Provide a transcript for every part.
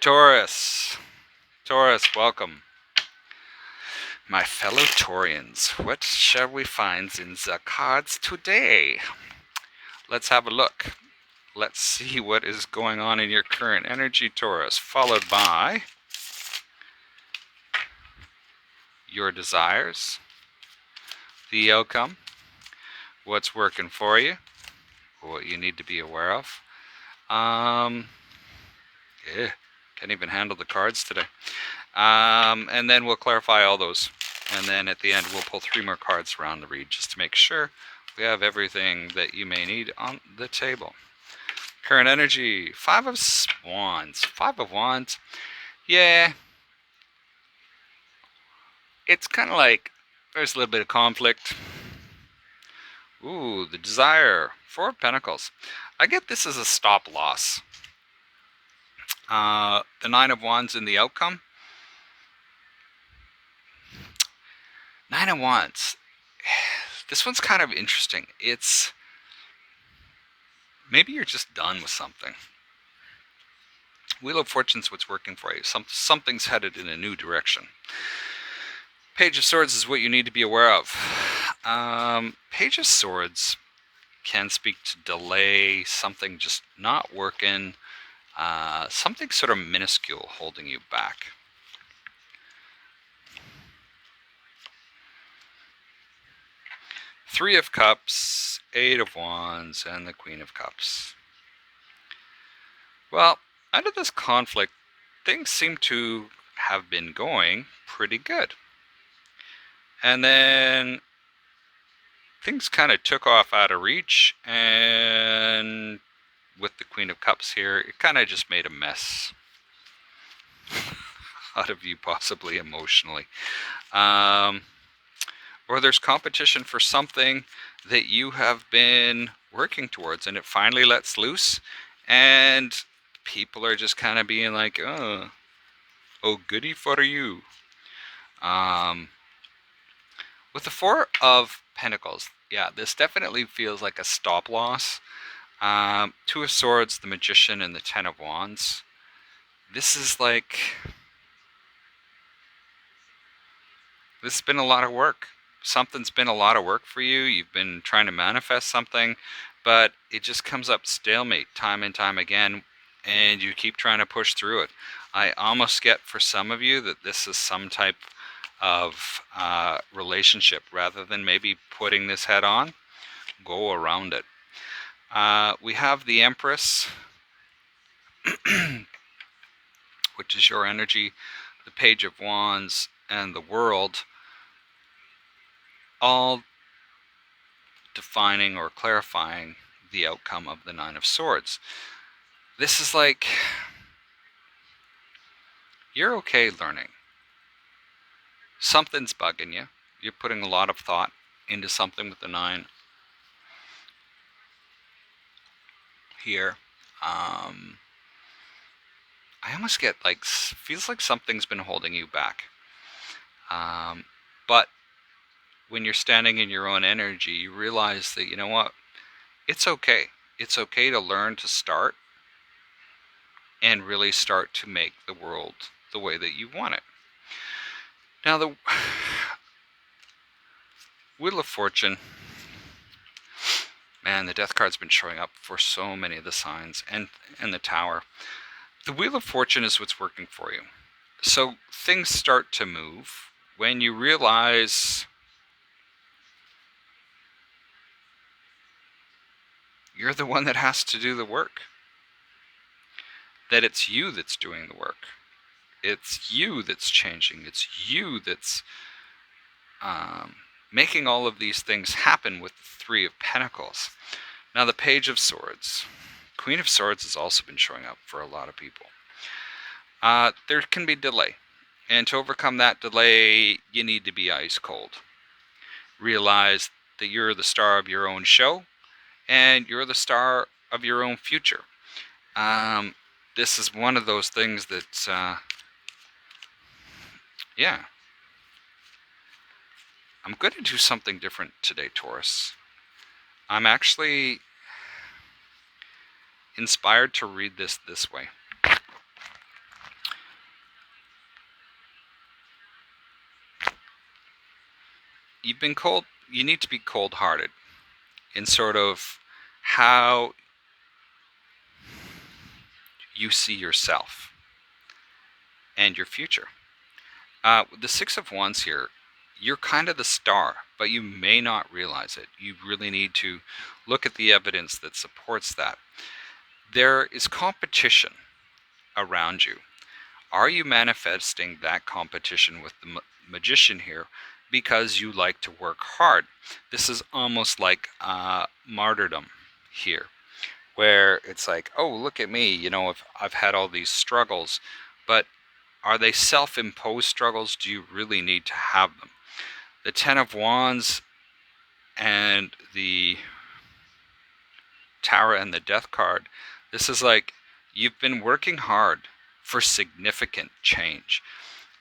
Taurus. Taurus, welcome. My fellow Taurians, what shall we find in the cards today? Let's have a look. Let's see what is going on in your current energy, Taurus, followed by your desires, the outcome, what's working for you, what you need to be aware of. Can't even handle the cards today. And then we'll clarify all those. And then at the end, we'll pull 3 more cards around the read just to make sure we have everything that you may need on the table. Current energy, 5 of Wands. 5 of Wands. Yeah. It's kind of like there's a little bit of conflict. Ooh, the desire. 4 of Pentacles. I get this as a stop loss. The 9 of Wands in the outcome. 9 of Wands. This one's kind of interesting. It's maybe you're just done with something. Wheel of Fortune's what's working for you. Something's headed in a new direction. Page of Swords is what you need to be aware of. Page of Swords can speak to delay, something just not working, something sort of minuscule holding you back. Three of Cups, 8 of Wands, and the Queen of Cups. Well, under this conflict, things seem to have been going pretty good. And then things kind of took off out of reach, and with the Queen of Cups here, it kind of just made a mess out of you, possibly emotionally. Or there's competition for something that you have been working towards, and it finally lets loose, and people are just kind of being like, oh goody for you. With the 4 of Pentacles, yeah, this definitely feels like a stop loss. 2 of Swords, the Magician, and the 10 of Wands. This is like, this has been a lot of work. Something's been a lot of work for you. You've been trying to manifest something, but it just comes up stalemate time and time again, and you keep trying to push through it. I almost get for some of you that this is some type of relationship. Rather than maybe putting this head on, go around it. We have the Empress, which is your energy, the Page of Wands, and the World, all defining or clarifying the outcome of the 9 of Swords. This is like, you're okay learning. Something's bugging you. You're putting a lot of thought into something with the 9 here. I almost get like, feels like something's been holding you back. But when you're standing in your own energy, you realize that, you know what, it's okay. It's okay to learn to start and really start to make the world the way that you want it. Now, the Wheel of Fortune, man, the Death card's been showing up for so many of the signs, and the Tower. The Wheel of Fortune is what's working for you. So things start to move when you realize you're the one that has to do the work. That it's you that's doing the work. It's you that's changing. It's you that's making all of these things happen with the 3 of Pentacles. Now the Page of Swords. Queen of Swords has also been showing up for a lot of people. There can be delay. And to overcome that delay, you need to be ice cold. Realize that you're the star of your own show, and you're the star of your own future. This is one of those things that, yeah. I'm going to do something different today, Taurus. I'm actually inspired to read this way. you've been cold. You need to be cold-hearted in sort of how you see yourself and your future. The Six of Wands here, you're kind of the star, but you may not realize it. You really need to look at the evidence that supports that. There is competition around you. Are you manifesting that competition with the Magician here because you like to work hard? This is almost like martyrdom here, where it's like, oh, look at me, you know, I've had all these struggles, but are they self-imposed struggles? Do you really need to have them? The Ten of Wands and the Tower and the Death card, this is like you've been working hard for significant change.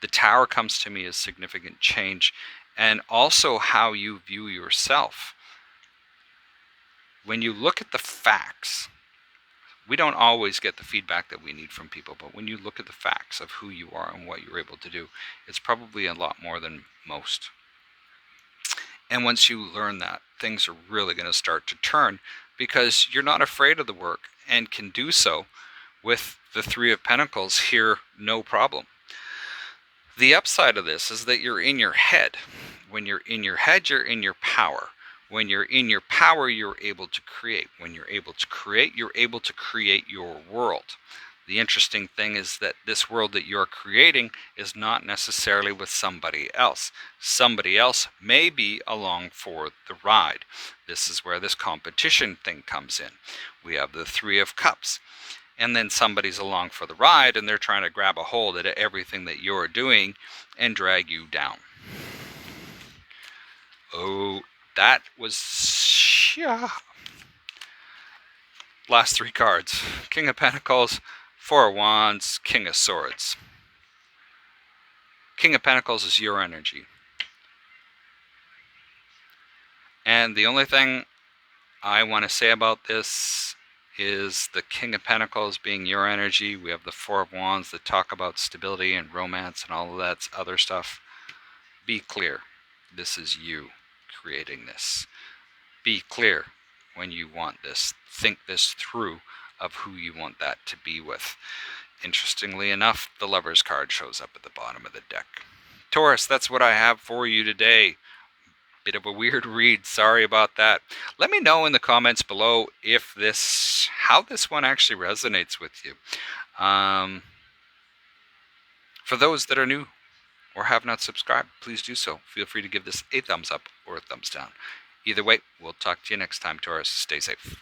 The Tower comes to me as significant change, and also how you view yourself. When you look at the facts, we don't always get the feedback that we need from people, but when you look at the facts of who you are and what you're able to do, it's probably a lot more than most. And once you learn that, things are really going to start to turn, because you're not afraid of the work and can do so with the Three of Pentacles here, no problem. The upside of this is that you're in your head. When you're in your head, you're in your power. When you're in your power, you're able to create. When you're able to create, you're able to create your world. The interesting thing is that this world that you're creating is not necessarily with somebody else. Somebody else may be along for the ride. This is where this competition thing comes in. We have the Three of Cups. And then somebody's along for the ride and they're trying to grab a hold at everything that you're doing and drag you down. Oh, that was... yeah. Last three cards. King of Pentacles, Four of Wands, King of Swords. King of Pentacles is your energy. And the only thing I want to say about this is the King of Pentacles being your energy. We have the Four of Wands that talk about stability and romance and all of that other stuff. Be clear. This is you creating this. Be clear when you want this. Think this through of who you want that to be with. Interestingly enough, the Lover's card shows up at the bottom of the deck. Taurus, that's what I have for you today. Bit of a weird read, sorry about that. Let me know in the comments below if how this one actually resonates with you. For those that are new or have not subscribed, please do so. Feel free to give this a thumbs up or a thumbs down. Either way, we'll talk to you next time, Taurus. Stay safe.